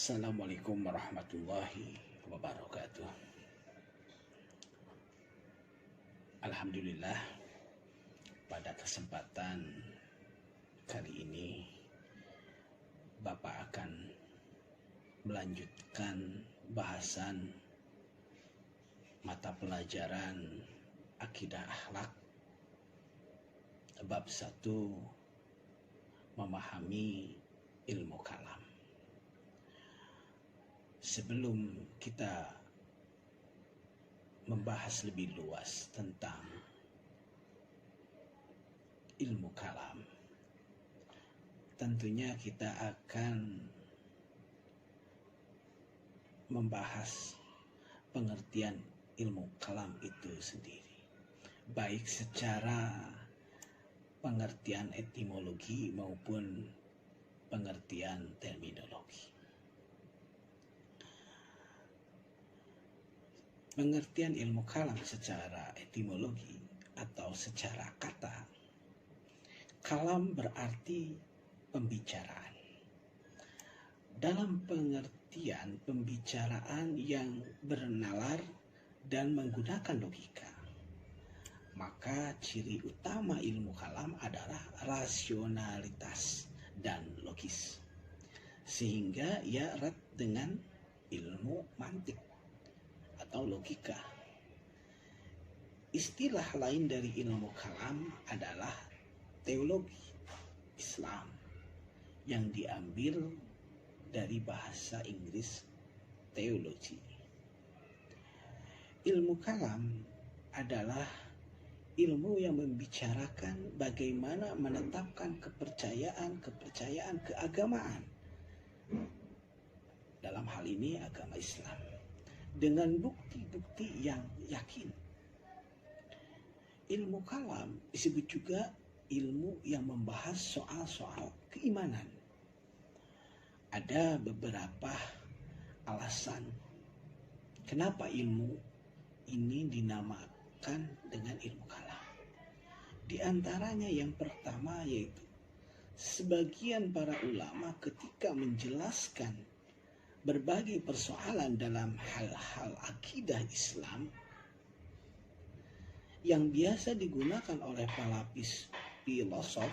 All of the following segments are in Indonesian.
Assalamualaikum warahmatullahi wabarakatuh. Alhamdulillah, pada kesempatan kali ini Bapak akan melanjutkan bahasan mata pelajaran Akidah Akhlak bab 1, memahami ilmu kalam. Sebelum kita membahas lebih luas tentang ilmu kalam, tentunya kita akan membahas pengertian ilmu kalam itu sendiri, baik secara pengertian etimologi maupun pengertian terminologi. Pengertian ilmu kalam secara etimologi atau secara kata, kalam berarti pembicaraan. Dalam pengertian pembicaraan yang bernalar dan menggunakan logika, maka ciri utama ilmu kalam adalah rasionalitas dan logis, sehingga ia erat dengan ilmu mantik atau logika. Istilah lain dari ilmu kalam adalah teologi Islam yang diambil dari bahasa Inggris teologi. Ilmu kalam adalah ilmu yang membicarakan bagaimana menetapkan kepercayaan keagamaan, dalam hal ini agama Islam, dengan bukti-bukti yang yakin. Ilmu kalam disebut juga ilmu yang membahas soal-soal keimanan. Ada beberapa alasan kenapa ilmu ini dinamakan dengan ilmu kalam. Di antaranya yang pertama yaitu sebagian para ulama ketika menjelaskan berbagai persoalan dalam hal-hal akidah Islam yang biasa digunakan oleh para filosof,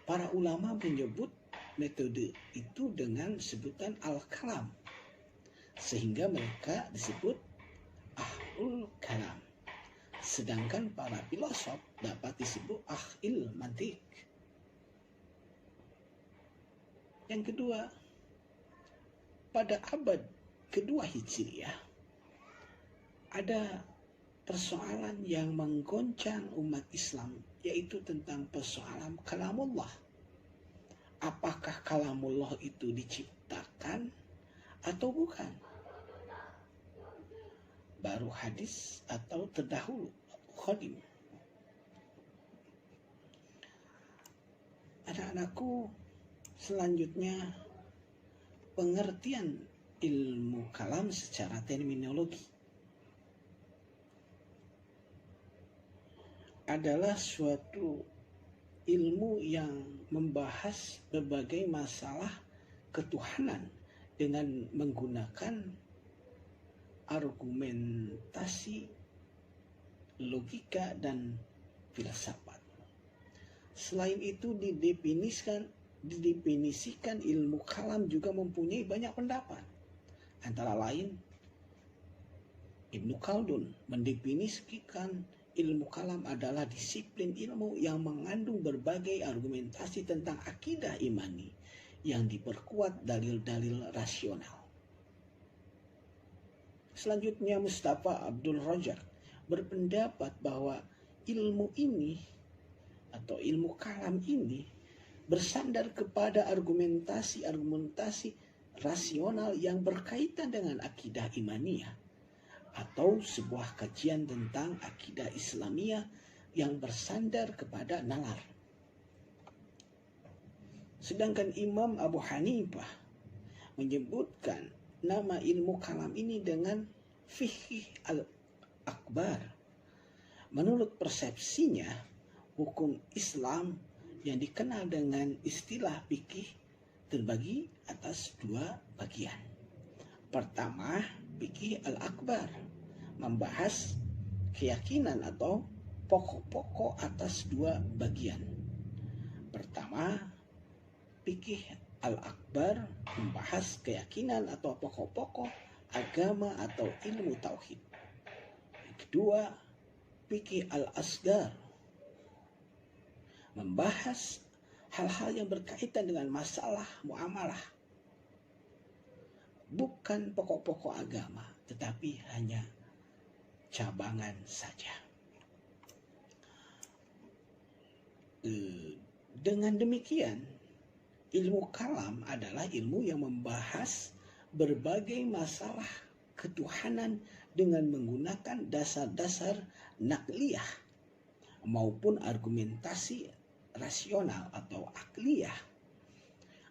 para ulama menyebut metode itu dengan sebutan al-kalam, sehingga mereka disebut ahlul kalam. Sedangkan para filosof dapat disebut ahlul mantik. Yang kedua, pada abad kedua Hijriah ada persoalan yang menggoncang umat Islam, yaitu tentang persoalan kalamullah. Apakah kalamullah itu diciptakan atau bukan? Baru hadis atau terdahulu qadim? Anak-anakku, selanjutnya pengertian ilmu kalam secara terminologi adalah suatu ilmu yang membahas berbagai masalah ketuhanan dengan menggunakan argumentasi, logika, dan filsafat. Selain itu didefinisikan ilmu kalam juga mempunyai banyak pendapat. Antara lain, Ibnu Khaldun mendefinisikan ilmu kalam adalah disiplin ilmu yang mengandung berbagai argumentasi tentang akidah imani yang diperkuat dalil-dalil rasional. Selanjutnya, Mustafa Abdul Razak berpendapat bahwa ilmu ini atau ilmu kalam ini bersandar kepada argumentasi rasional yang berkaitan dengan akidah imaniyah atau sebuah kajian tentang akidah Islamiyah yang bersandar kepada nalar. Sedangkan Imam Abu Hanifah menyebutkan nama ilmu kalam ini dengan fikih al-akbar. Menurut persepsinya, hukum Islam yang dikenal dengan istilah fikih terbagi atas dua bagian. Pertama, fikih al-akbar, membahas keyakinan atau pokok-pokok atas dua bagian. Pertama, fikih al-akbar membahas keyakinan atau pokok-pokok agama atau ilmu tauhid. Yang kedua, fikih al-asgar membahas hal-hal yang berkaitan dengan masalah muamalah. Bukan pokok-pokok agama, tetapi hanya cabangan saja. Dengan demikian, ilmu kalam adalah ilmu yang membahas berbagai masalah ketuhanan dengan menggunakan dasar-dasar nakliyah maupun argumentasi rasional atau akliyah.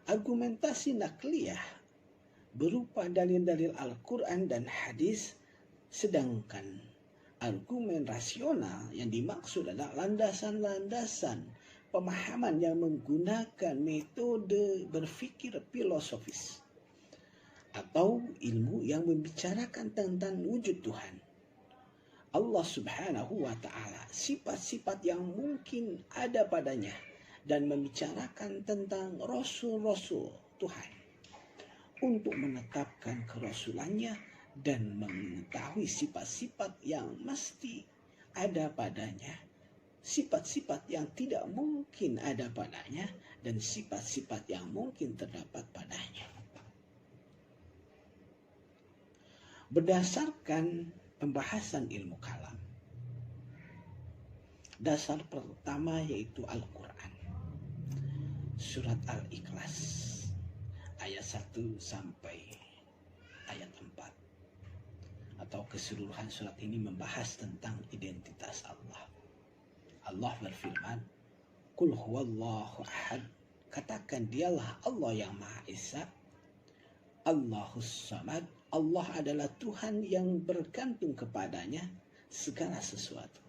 Argumentasi nakliyah berupa dalil-dalil Al-Quran dan hadis, sedangkan argumen rasional yang dimaksud adalah landasan-landasan pemahaman yang menggunakan metode berpikir filosofis atau ilmu yang membicarakan tentang wujud Tuhan, Allah Subhanahu wa Ta'ala, sifat-sifat yang mungkin ada padanya, dan membicarakan tentang rasul-rasul Tuhan untuk menetapkan kerasulannya dan mengetahui sifat-sifat yang mesti ada padanya, sifat-sifat yang tidak mungkin ada padanya, dan sifat-sifat yang mungkin terdapat padanya. Berdasarkan pembahasan ilmu kalam, dasar pertama yaitu Al-Quran. Surat Al-Ikhlas ayat 1 sampai ayat 4, atau keseluruhan surat ini membahas tentang identitas Allah. Allah berfirman, Qul huwallahu ahad, katakan dialah Allah yang Maha Esa. Allahus samad, Allah adalah Tuhan yang bergantung kepadanya segala sesuatu.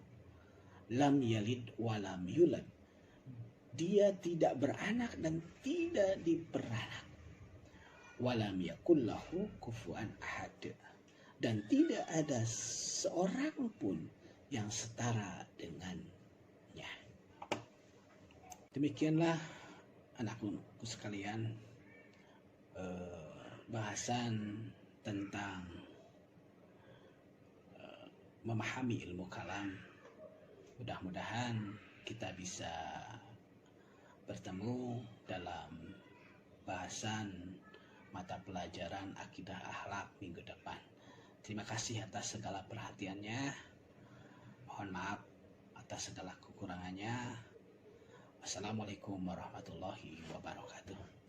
Lam yalid walam yulad, dia tidak beranak dan tidak diperanak. Walam yakullahu kufuwan ahad, dan tidak ada seorang pun yang setara dengannya. Demikianlah anakku sekalian, bahasan tentang memahami ilmu kalam. Mudah-mudahan kita bisa bertemu dalam bahasan mata pelajaran akidah akhlak minggu depan. Terima kasih atas segala perhatiannya. Mohon maaf atas segala kekurangannya. Wassalamualaikum warahmatullahi wabarakatuh.